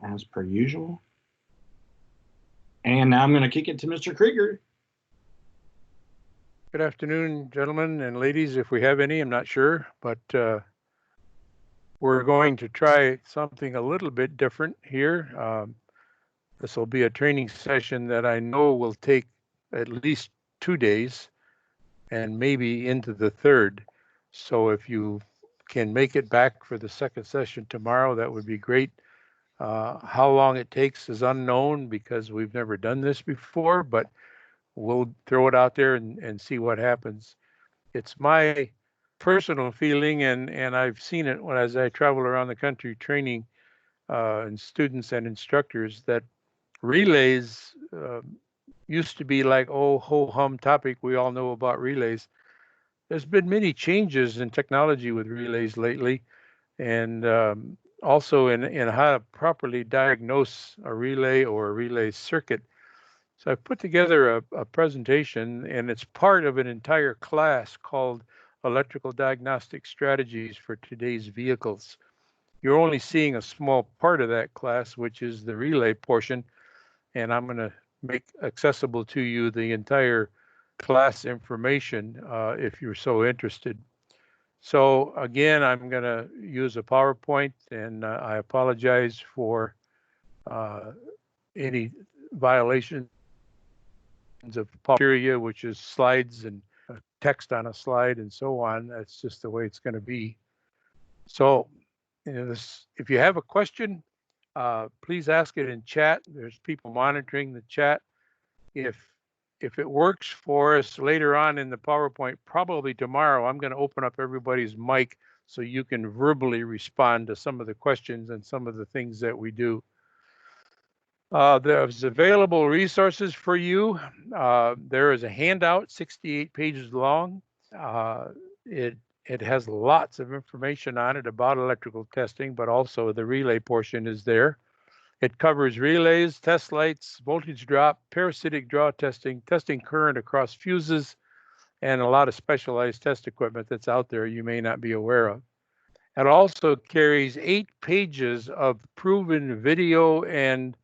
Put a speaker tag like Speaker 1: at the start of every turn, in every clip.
Speaker 1: as per usual. And now I'm going to kick it to Mr. Krieger.
Speaker 2: Good afternoon, gentlemen and ladies, if we have any, I'm not sure, but we're going to try something a little bit different here. This will be a training session that I know will take at least 2 days and maybe into the third. So if you can make it back for the second session tomorrow, that would be great. How long it takes is unknown because we've never done this before, but we'll throw it out there and see what happens. It's my personal feeling, and I've seen it as I travel around the country training and students and instructors, that relays used to be like, oh, ho-hum topic. We all know about relays. There's been many changes in technology with relays lately, and also in how to properly diagnose a relay or a relay circuit. So I've put together a presentation, and it's part of an entire class called Electrical Diagnostic Strategies for Today's Vehicles. You're only seeing a small part of that class, which is the relay portion, and I'm going to make accessible to you the entire class information if you're so interested. So again, I'm going to use a PowerPoint, and I apologize for any violations of criteria, which is slides and text on a slide and so on. That's just the way it's going to be. So if you have a question, please ask it in chat. There's people monitoring the chat. If it works for us later on in the PowerPoint, probably tomorrow, I'm going to open up everybody's mic so you can verbally respond to some of the questions and some of the things that we do. There's available resources for you. There is a handout, 68 pages long. It has lots of information on it about electrical testing, but also the relay portion is there. It covers relays, test lights, voltage drop, parasitic draw testing, testing current across fuses, and a lot of specialized test equipment that's out there you may not be aware of. It also carries 8 pages of proven video and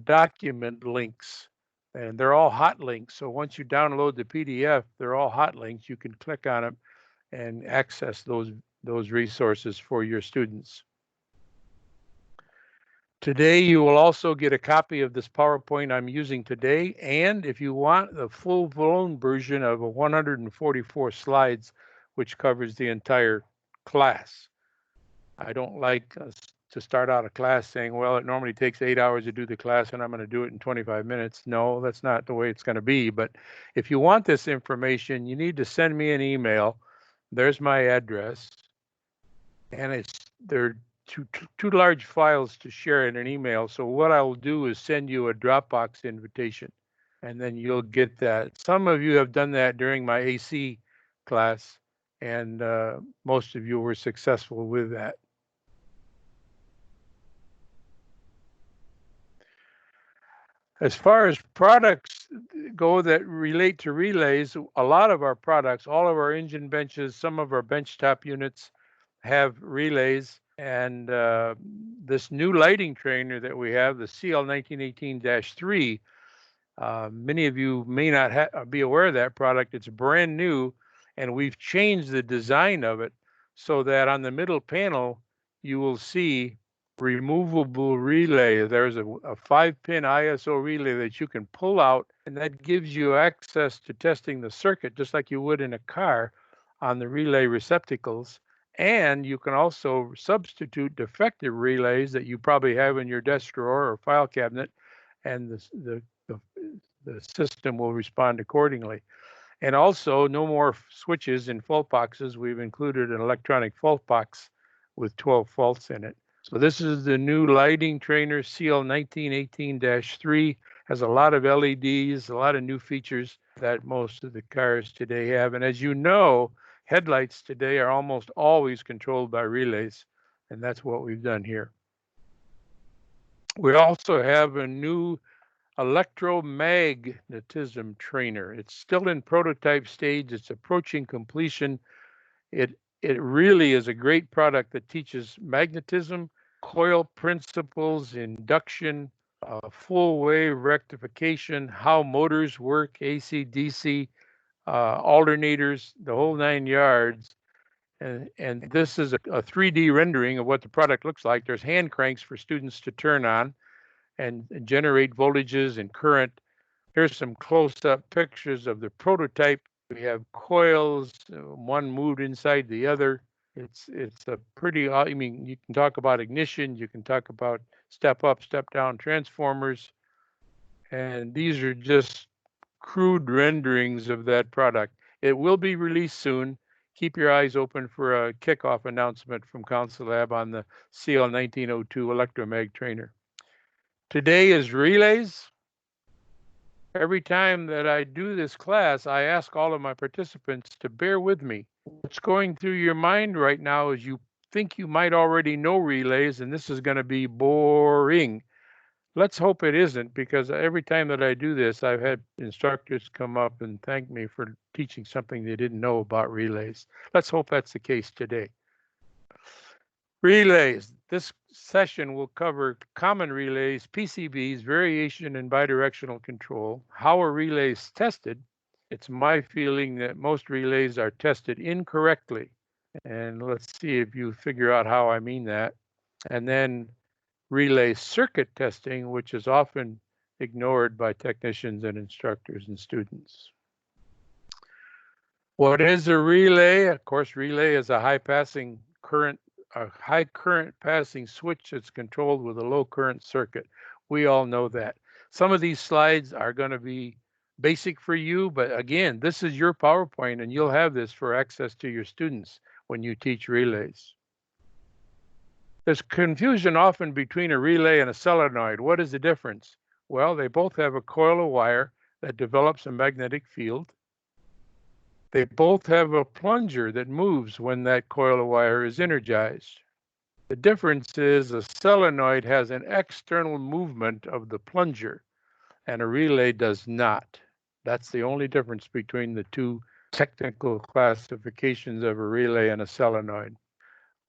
Speaker 2: document links, and they're all hot links. So once you download the PDF, they're all hot links. You can click on them and access those resources for your students. Today, you will also get a copy of this PowerPoint I'm using today, and if you want the full-blown version of 144 slides, which covers the entire class. I don't like to start out a class saying, well, it normally takes 8 hours to do the class and I'm going to do it in 25 minutes. No, that's not the way it's going to be. But if you want this information, you need to send me an email. There's my address. And they're too large files to share in an email. So what I will do is send you a Dropbox invitation, and then you'll get that. Some of you have done that during my AC class, and most of you were successful with that. As far as products go that relate to relays, a lot of our products, all of our engine benches, some of our benchtop units have relays. And this new lighting trainer that we have, the CL1918-3, many of you may not be aware of that product. It's brand new, and we've changed the design of it so that on the middle panel, you will see removable relay. There's a 5-pin ISO relay that you can pull out, and that gives you access to testing the circuit just like you would in a car on the relay receptacles. And you can also substitute defective relays that you probably have in your desk drawer or file cabinet, and the system will respond accordingly. And also, no more switches in fault boxes. We've included an electronic fault box with 12 faults in it. So this is the new lighting trainer, CL1918-3. Has a lot of LEDs, a lot of new features that most of the cars today have. And as you know, headlights today are almost always controlled by relays, and that's what we've done here. We also have a new electromagnetism trainer. It's still in prototype stage. It's approaching completion. It really is a great product that teaches magnetism coil principles, induction, full wave rectification, how motors work, AC, DC, alternators, the whole 9 yards. And this is a 3D rendering of what the product looks like. There's hand cranks for students to turn on and generate voltages and current. Here's some close-up pictures of the prototype. We have coils, one moved inside the other. It's a pretty, I mean, you can talk about ignition, you can talk about step up, step down transformers, and these are just crude renderings of that product. It will be released soon. Keep your eyes open for a kickoff announcement from Council Lab on the CL 1902 electromag trainer. Today is relays. Every time that I do this class, I ask all of my participants to bear with me. What's going through your mind right now is you think you might already know relays, and this is going to be boring. Let's hope it isn't, because every time that I do this, I've had instructors come up and thank me for teaching something they didn't know about relays. Let's hope that's the case today. Relays. This session will cover common relays, PCBs, variation in bidirectional control, how are relays tested. It's my feeling that most relays are tested incorrectly. And let's see if you figure out how I mean that. And then relay circuit testing, which is often ignored by technicians and instructors and students. What is a relay? Of course, relay is a high current passing switch that's controlled with a low current circuit. We all know that. Some of these slides are going to be basic for you, but again, this is your PowerPoint and you'll have this for access to your students when you teach relays. There's confusion often between a relay and a solenoid. What is the difference? Well, they both have a coil of wire that develops a magnetic field. They both have a plunger that moves when that coil of wire is energized. The difference is a solenoid has an external movement of the plunger and a relay does not. That's the only difference between the two technical classifications of a relay and a solenoid.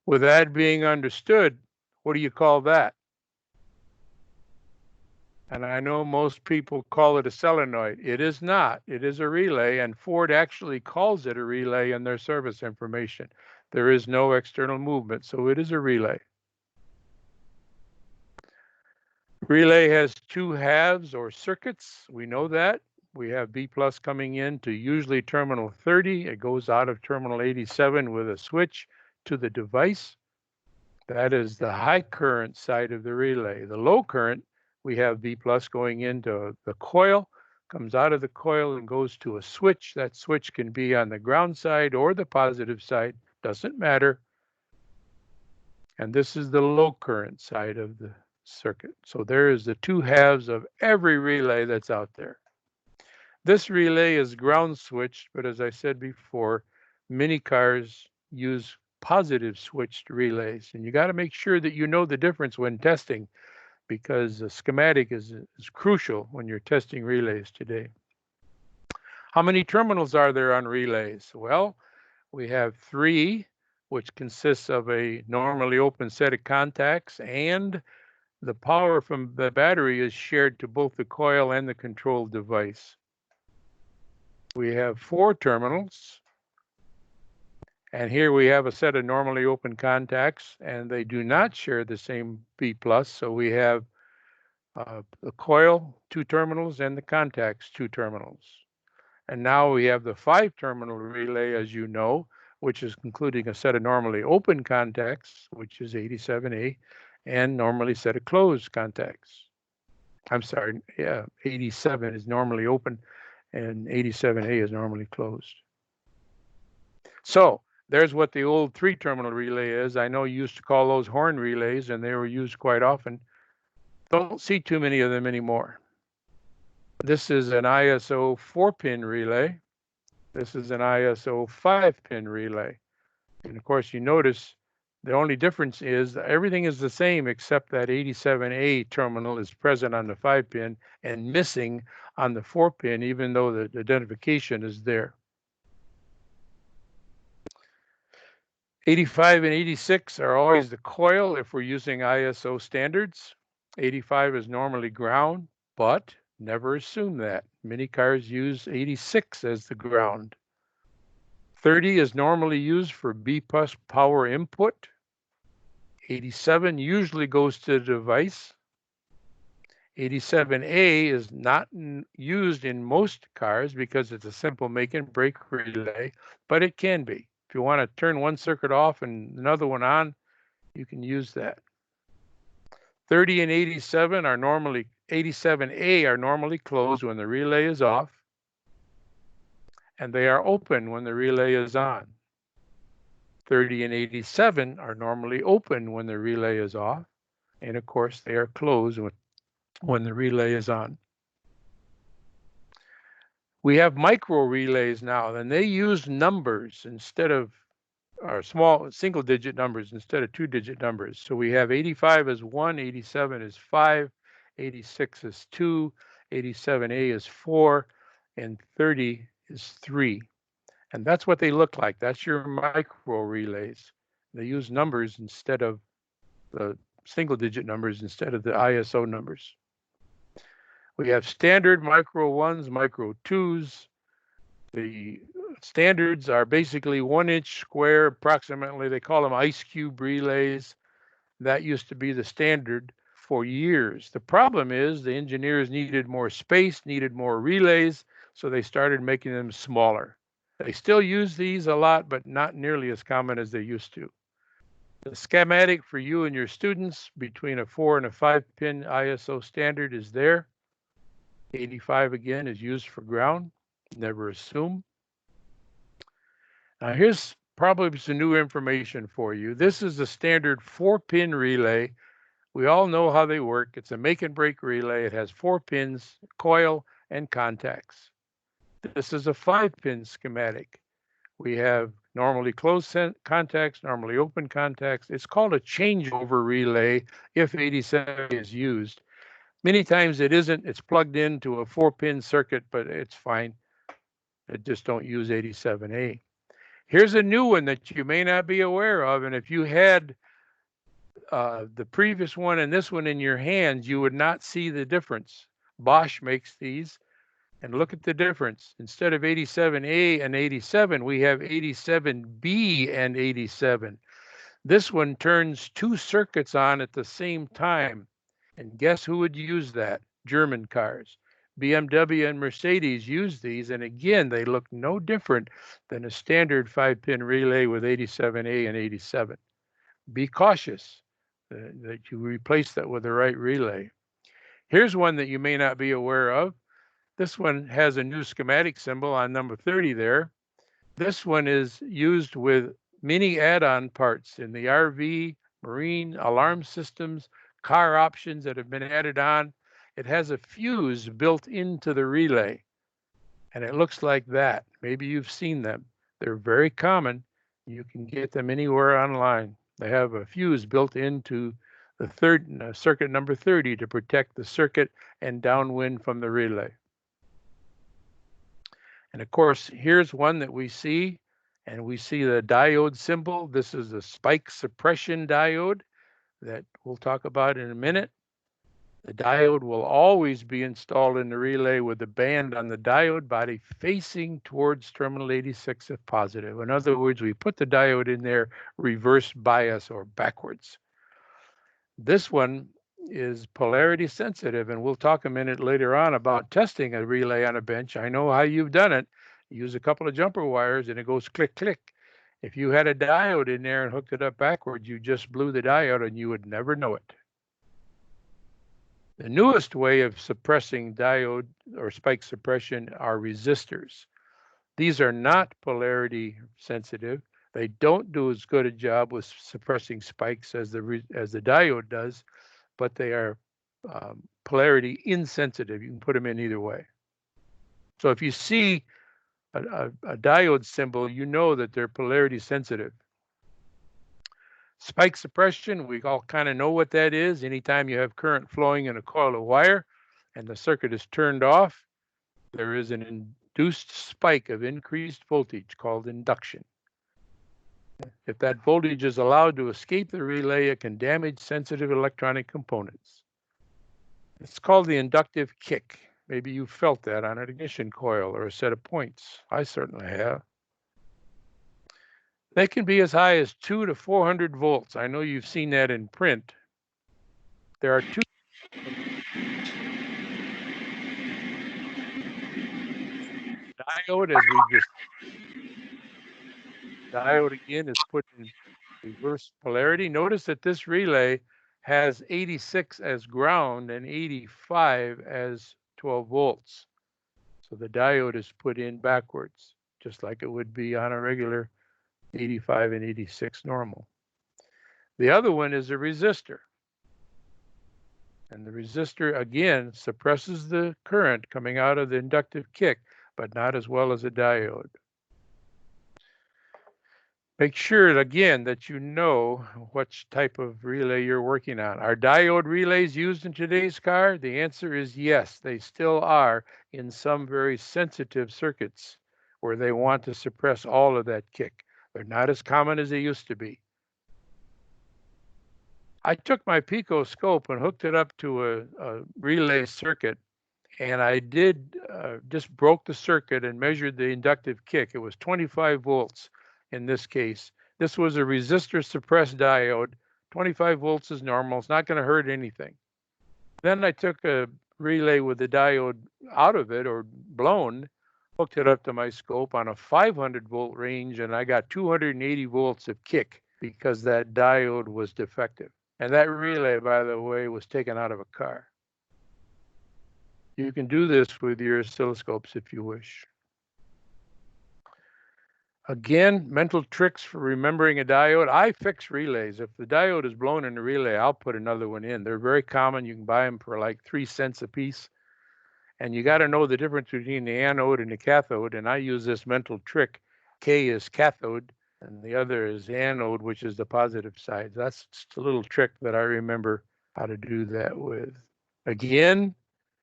Speaker 2: With that being understood, what do you call that? And I know most people call it a solenoid. It is not. It is a relay, and Ford actually calls it a relay in their service information. There is no external movement, so it is a relay. Relay has two halves or circuits. We know that. We have B plus coming in to usually terminal 30. It goes out of terminal 87 with a switch to the device. That is the high current side of the relay. The low current, we have B plus going into the coil, comes out of the coil and goes to a switch. That switch can be on the ground side or the positive side, doesn't matter. And this is the low current side of the circuit. So there is the two halves of every relay that's out there. This relay is ground switched, but as I said before, many cars use positive switched relays. And you got to make sure that you know the difference when testing, because the schematic is crucial when you're testing relays today. How many terminals are there on relays? Well, we have 3, which consists of a normally open set of contacts, and the power from the battery is shared to both the coil and the control device. We have 4 terminals, and here we have a set of normally open contacts, and they do not share the same B plus, so we have the coil, 2 terminals, and the contacts, 2 terminals. And now we have the 5-terminal relay, as you know, which is including a set of normally open contacts, which is 87A, and normally set of closed contacts. I'm sorry, yeah, 87 is normally open and 87A is normally closed. So there's what the old 3-terminal relay is. I know you used to call those horn relays, and they were used quite often. Don't see too many of them anymore. This is an ISO 4-pin relay. This is an ISO 5-pin relay. And of course, you notice the only difference is that everything is the same except that 87A terminal is present on the 5-pin and missing on the 4-pin, even though the identification is there. 85 and 86 are always the coil if we're using ISO standards. 85 is normally ground, but never assume that. Many cars use 86 as the ground. 30 is normally used for B-plus power input. 87 usually goes to the device. 87A is not used in most cars because it's a simple make and break relay, but it can be. If you want to turn one circuit off and another one on, you can use that. 30 and 87 are normally, 87A are normally closed when the relay is off, and they are open when the relay is on. 30 and 87 are normally open when the relay is off, and of course they are closed when the relay is on. We have micro relays now, and they use numbers instead of, or small single digit numbers instead of 2-digit numbers. So we have 85 as 1, 87 is 5, 86 is 2, 87A is 4, and 30 is 3. And that's what they look like. That's your micro relays. They use numbers instead of the single digit numbers instead of the ISO numbers. We have standard micro 1s, micro 2s. The standards are basically 1-inch square, approximately. They call them ice cube relays. That used to be the standard for years. The problem is the engineers needed more space, needed more relays, so they started making them smaller. They still use these a lot, but not nearly as common as they used to. The schematic for you and your students between a 4 and a 5-pin ISO standard is there. 85 again is used for ground. Never assume. Now here's probably some new information for you. This is the standard 4-pin relay. We all know how they work. It's a make and break relay. It has 4 pins, coil, and contacts. This is a 5-pin schematic. We have normally closed contacts, normally open contacts. It's called a changeover relay if 87 is used. Many times it isn't. It's plugged into a 4-pin circuit, but it's fine. Just don't use 87A. Here's a new one that you may not be aware of, and if you had the previous one and this one in your hands, you would not see the difference. Bosch makes these, and look at the difference. Instead of 87A and 87, we have 87B and 87. This one turns 2 circuits on at the same time. And guess who would use that? German cars. BMW and Mercedes use these, and again, they look no different than a standard 5-pin relay with 87A and 87. Be cautious that you replace that with the right relay. Here's one that you may not be aware of. This one has a new schematic symbol on number 30 there. This one is used with many add-on parts in the RV, marine, alarm systems, car options that have been added on. It has a fuse built into the relay, and it looks like that. Maybe you've seen them. They're very common. You can get them anywhere online. They have a fuse built into the circuit number 30 to protect the circuit and downwind from the relay. And of course, here's one that we see, and we see the diode symbol. This is the spike suppression diode that we'll talk about in a minute. The diode will always be installed in the relay with the band on the diode body facing towards terminal 86 if positive. In other words, we put the diode in there reverse bias or backwards. This one is polarity sensitive, and we'll talk a minute later on about testing a relay on a bench. I know how you've done it. You use a couple of jumper wires and it goes click, click. If you had a diode in there and hooked it up backwards, you just blew the diode and you would never know it. The newest way of suppressing diode or spike suppression are resistors. These are not polarity sensitive. They don't do as good a job with suppressing spikes as the diode does, but they are polarity insensitive. You can put them in either way. So if you see a diode symbol, you know that they're polarity sensitive. Spike suppression, we all kind of know what that is. Anytime you have current flowing in a coil of wire and the circuit is turned off, there is an induced spike of increased voltage called induction. If that voltage is allowed to escape the relay, it can damage sensitive electronic components. It's called the inductive kick. Maybe you felt that on an ignition coil or a set of points. I certainly have. They can be as high as 200 to 400 volts. I know you've seen that in print. There are two. Diode, as we just diode again is put in reverse polarity. Notice that this relay has 86 as ground and 85 as 12 volts. So the diode is put in backwards, just like it would be on a regular 85 and 86 normal. The other one is a resistor. And the resistor, again, suppresses the current coming out of the inductive kick, but not as well as a diode. Make sure, again, that you know which type of relay you're working on. Are diode relays used in today's car? The answer is yes, they still are in some very sensitive circuits where they want to suppress all of that kick. They're not as common as they used to be. I took my Pico scope and hooked it up to a relay circuit, and I just broke the circuit and measured the inductive kick. It was 25 volts in this case. This was a resistor suppressed diode. 25 volts is normal. It's not going to hurt anything. Then I took a relay with the diode out of it or blown, hooked it up to my scope on a 500 volt range, and I got 280 volts of kick because that diode was defective. And that relay, by the way, was taken out of a car. You can do this with your oscilloscopes if you wish. Again, mental tricks for remembering a diode. I fix relays. If the diode is blown in the relay, I'll put another one in. They're very common. You can buy them for like 3 cents a piece. And you got to know the difference between the anode and the cathode. And I use this mental trick. K is cathode, and the other is anode, which is the positive side. That's just a little trick that I remember how to do that with. Again,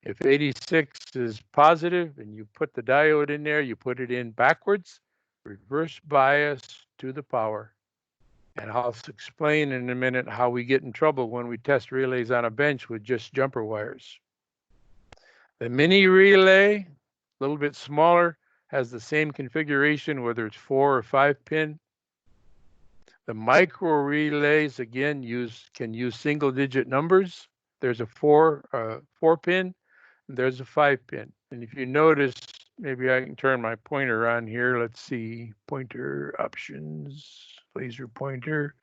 Speaker 2: if 86 is positive and you put the diode in there, you put it in backwards, reverse bias to the power. And I'll explain in a minute how we get in trouble when we test relays on a bench with just jumper wires. The mini relay, a little bit smaller, has the same configuration, whether it's 4 or 5 pin. The micro relays, again, can use single digit numbers. There's a 4 pin, and there's a 5 pin. And if you notice, maybe I can turn my pointer on here. Let's see, pointer options, laser pointer.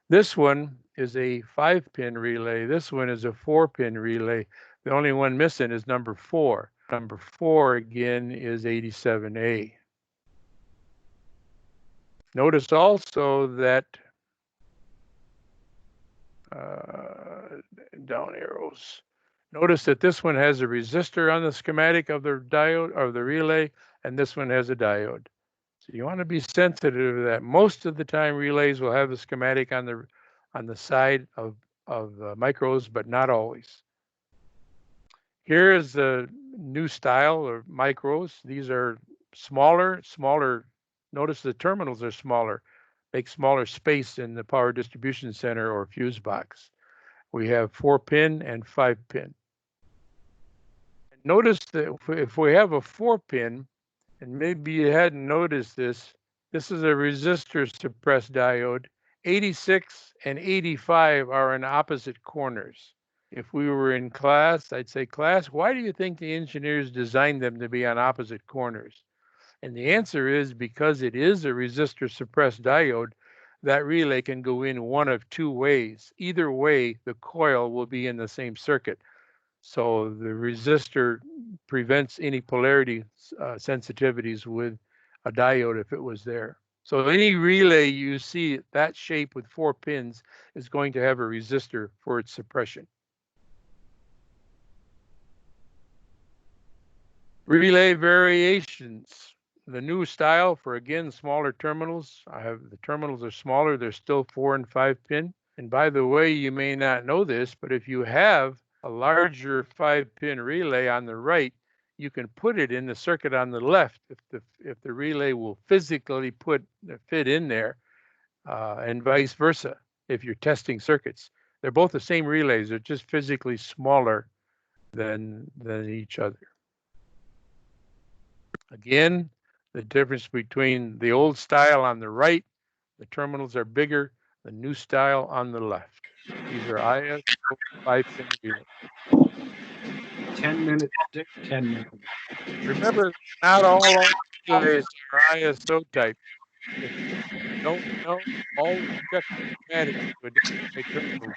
Speaker 2: This one is a 5 pin relay. This one is a 4 pin relay. The only one missing is number 4. Number 4, again, is 87A. Notice also that down arrows. Notice that this one has a resistor on the schematic of the diode or the relay, and this one has a diode. So you want to be sensitive to that. Most of the time, relays will have a schematic on the side of micros, but not always. Here is the new style of micros. These are smaller. Notice the terminals are smaller. Make smaller space in the power distribution center or fuse box. We have 4 pin and 5 pin. Notice that if we have a 4 pin, and maybe you hadn't noticed this is a resistor suppressed diode. 86 and 85 are in opposite corners. If we were in class, I'd say, class, why do you think the engineers designed them to be on opposite corners? And the answer is because it is a resistor suppressed diode, that relay can go in one of 2 ways. Either way, the coil will be in the same circuit. So the resistor prevents any polarity sensitivities with a diode if it was there. So any relay you see that shape with 4 pins is going to have a resistor for its suppression. Relay variations. The new style for, again, smaller terminals. The terminals are smaller. They're still 4 and 5 pin. And by the way, you may not know this, but if you have a larger 5 pin relay on the right, you can put it in the circuit on the left if the relay will physically fit in there. and vice versa if you're testing circuits. They're both the same relays, they're just physically smaller than each other. Again, the difference between the old style on the right, the terminals are bigger, the new style on the left. These are ISO 5-pin relays.
Speaker 1: 10-minute stick, 10-minute.
Speaker 2: Remember, not all relays are ISO type. If you don't know, always check the schematics to identify terminals.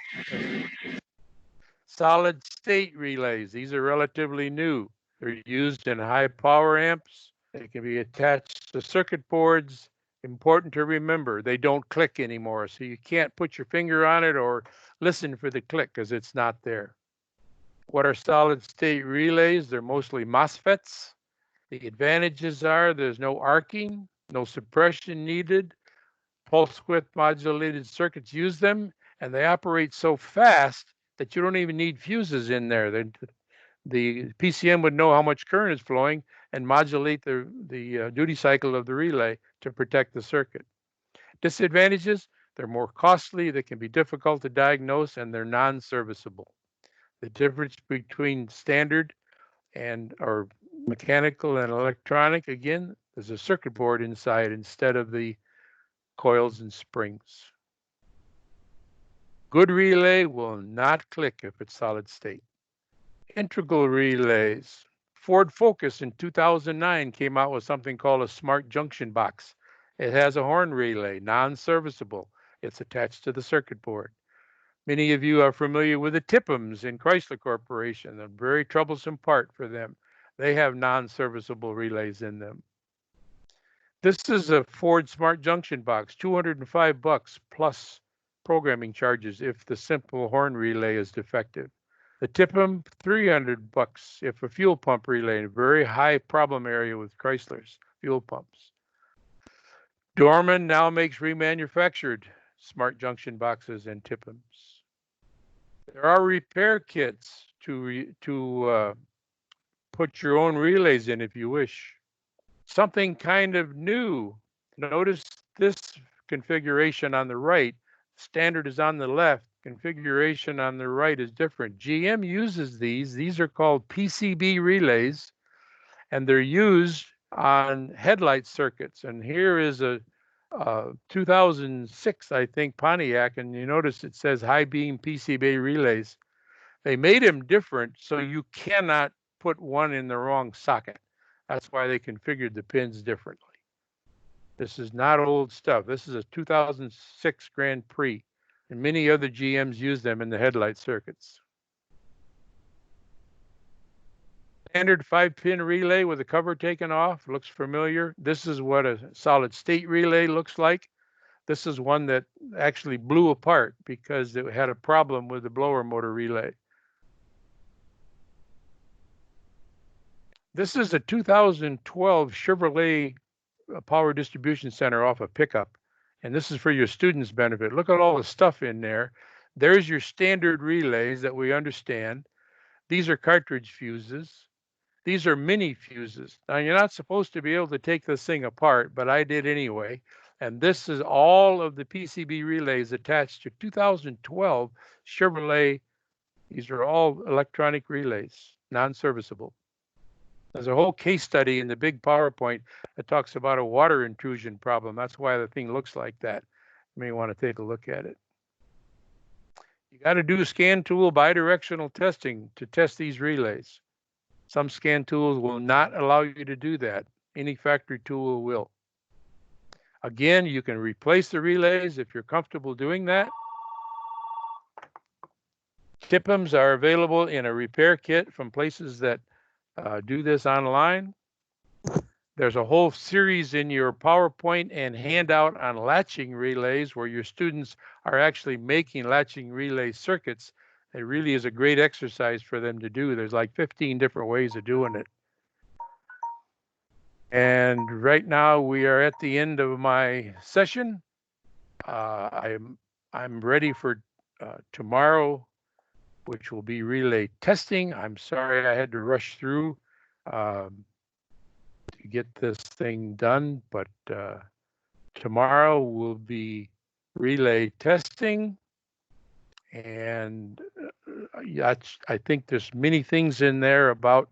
Speaker 2: Solid state relays, these are relatively new. They're used in high power amps. They can be attached to circuit boards. Important to remember, they don't click anymore, so you can't put your finger on it or listen for the click because it's not there. What are solid state relays? They're mostly MOSFET'S. The advantages are there's no arcing, no suppression needed. Pulse width modulated circuits use them, and they operate so fast that you don't even need fuses in there. The PCM would know how much current is flowing and modulate the duty cycle of the relay to protect the circuit. Disadvantages, they're more costly, they can be difficult to diagnose, and they're non-serviceable. The difference between standard or mechanical and electronic, again, there's a circuit board inside instead of the coils and springs. Good relay will not click if it's solid state. Integral relays. Ford Focus in 2009 came out with something called a smart junction box. It has a horn relay, non-serviceable. It's attached to the circuit board. Many of you are familiar with the TIPMs in Chrysler Corporation, a very troublesome part for them. They have non-serviceable relays in them. This is a Ford Smart Junction box, $205 plus programming charges if the simple horn relay is defective. The TIPM, $300 if a fuel pump relay, a very high problem area with Chrysler's fuel pumps. Dorman now makes remanufactured smart junction boxes and TIPMs. There are repair kits to put your own relays in if you wish. Something kind of new. Notice this configuration on the right. Standard is on the left. Configuration on the right is different. GM uses these. These are called PCB relays, and they're used on headlight circuits. And here is a 2006, I think, Pontiac, and you notice it says high beam PCB relays. They made them different, so you cannot put one in the wrong socket. That's why they configured the pins differently. This is not old stuff. This is a 2006 Grand Prix, and many other GMs use them in the headlight circuits. Standard 5-pin relay with the cover taken off, looks familiar. This is what a solid state relay looks like. This is one that actually blew apart because it had a problem with the blower motor relay. This is a 2012 Chevrolet power distribution center off a pickup. And this is for your students' benefit. Look at all the stuff in there. There's your standard relays that we understand. These are cartridge fuses. These are mini fuses. Now, you're not supposed to be able to take this thing apart, but I did anyway. And this is all of the PCB relays attached to 2012 Chevrolet. These are all electronic relays, non-serviceable. There's a whole case study in the big PowerPoint that talks about a water intrusion problem. That's why the thing looks like that. You may want to take a look at it. You got to do scan tool bidirectional testing to test these relays. Some scan tools will not allow you to do that. Any factory tool will. Again, you can replace the relays if you're comfortable doing that. TIPMs are available in a repair kit from places that do this online. There's a whole series in your PowerPoint and handout on latching relays where your students are actually making latching relay circuits. It really is a great exercise for them to do. There's like 15 different ways of doing it. And right now we are at the end of my session. I'm ready for tomorrow, which will be relay testing. I'm sorry I had to rush through to get this thing done, but tomorrow will be relay testing. And I think there's many things in there about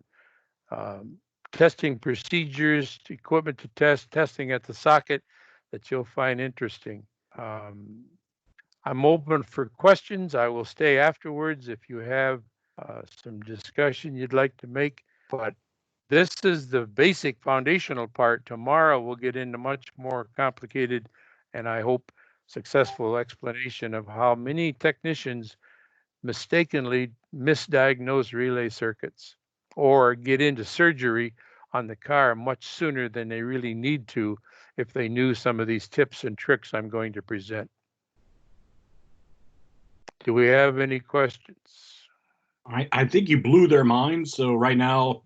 Speaker 2: testing procedures, equipment to test, testing at the socket that you'll find interesting. I'm open for questions. I will stay afterwards if you have some discussion you'd like to make. But this is the basic foundational part. Tomorrow we'll get into much more complicated and I hope successful explanation of how many technicians mistakenly misdiagnose relay circuits or get into surgery on the car much sooner than they really need to if they knew some of these tips and tricks I'm going to present. Do we have any questions?
Speaker 1: I think you blew their minds. So right now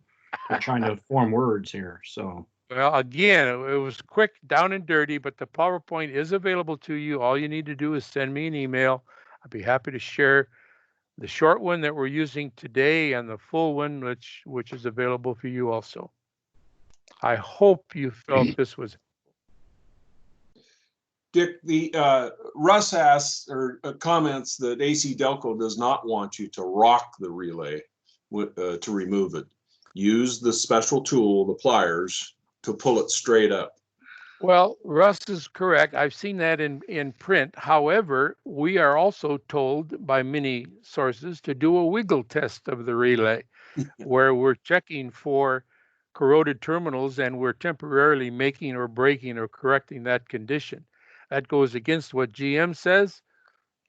Speaker 1: they're trying to form words here. So.
Speaker 2: Well, again, it was quick, down and dirty, but the PowerPoint is available to you. All you need to do is send me an email. I'd be happy to share the short one that we're using today and the full one, which is available for you also. I hope you felt this was.
Speaker 3: Dick, the Russ asks or comments that AC Delco does not want you to rock the relay to remove it. Use the special tool, the pliers, to pull it straight up.
Speaker 2: Well, Russ is correct. I've seen that in print. However, we are also told by many sources to do a wiggle test of the relay where we're checking for corroded terminals and we're temporarily making or breaking or correcting that condition. That goes against what GM says.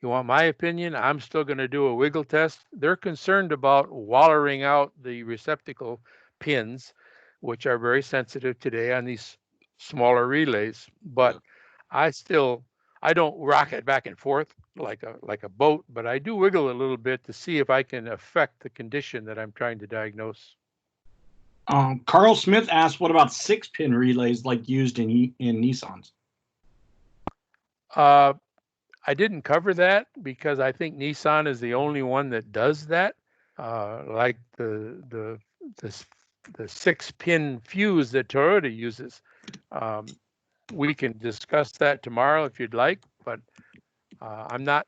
Speaker 2: You want my opinion? I'm still going to do a wiggle test. They're concerned about wallering out the receptacle pins, which are very sensitive today on these smaller relays. But I don't rock it back and forth like a boat, but I do wiggle a little bit to see if I can affect the condition that I'm trying to diagnose.
Speaker 1: Carl Smith asked, what about 6-pin relays like used in Nissans?
Speaker 2: I didn't cover that because I think Nissan is the only one that does that. Like the 6-pin fuse that Toyota uses. We can discuss that tomorrow if you'd like, but I'm not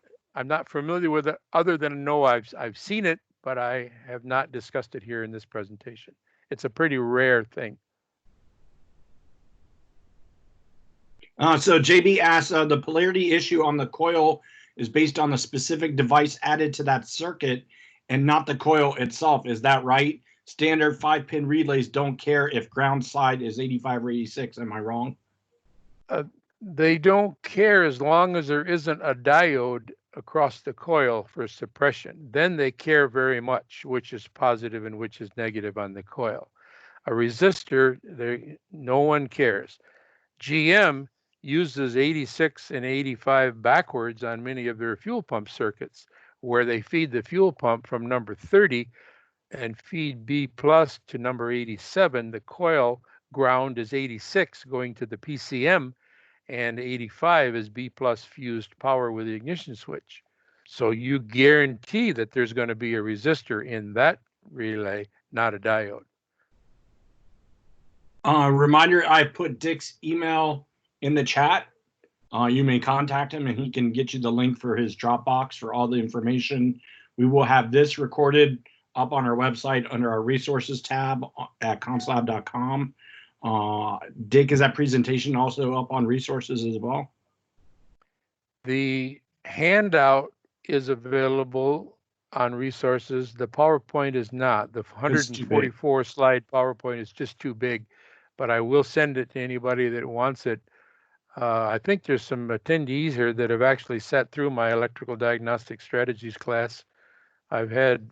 Speaker 2: familiar with it other than know I've seen it, but I have not discussed it here in this presentation. It's a pretty rare thing.
Speaker 1: So JB asks, the polarity issue on the coil is based on the specific device added to that circuit and not the coil itself. Is that right? Standard 5-pin relays don't care if ground side is 85 or 86. Am I wrong?
Speaker 2: They don't care as long as there isn't a diode across the coil for suppression. Then they care very much which is positive and which is negative on the coil. A resistor, no one cares. GM uses 86 and 85 backwards on many of their fuel pump circuits, where they feed the fuel pump from number 30 and feed B plus to number 87. The coil ground is 86 going to the PCM, and 85 is B plus fused power with the ignition switch. So you guarantee that there's going to be a resistor in that relay, not a diode.
Speaker 1: Reminder, I put Dick's email in the chat. You may contact him and he can get you the link for his Dropbox for all the information. We will have this recorded up on our website under our resources tab at conslab.com. Dick, is that presentation also up on resources as well?
Speaker 2: The handout is available on resources. The PowerPoint is not. The 144 slide PowerPoint is just too big, but I will send it to anybody that wants it. I think there's some attendees here that have actually sat through my electrical diagnostic strategies class. I've had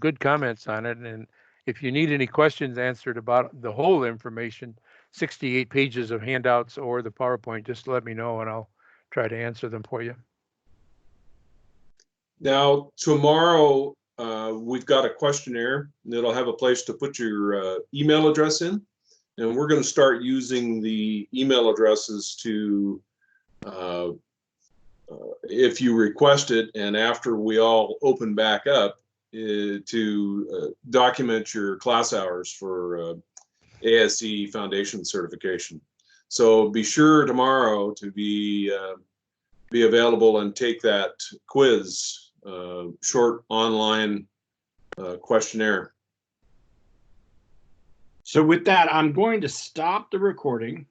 Speaker 2: good comments on it, and if you need any questions answered about the whole information, 68 pages of handouts or the PowerPoint, just let me know and I'll try to answer them for you.
Speaker 3: Now, tomorrow, we've got a questionnaire that'll have a place to put your email address in. And we're going to start using the email addresses to, if you request it, and after we all open back up, to document your class hours for ASE Foundation certification. So be sure tomorrow to be be available and take that quiz, short online questionnaire.
Speaker 1: So with that, I'm going to stop the recording.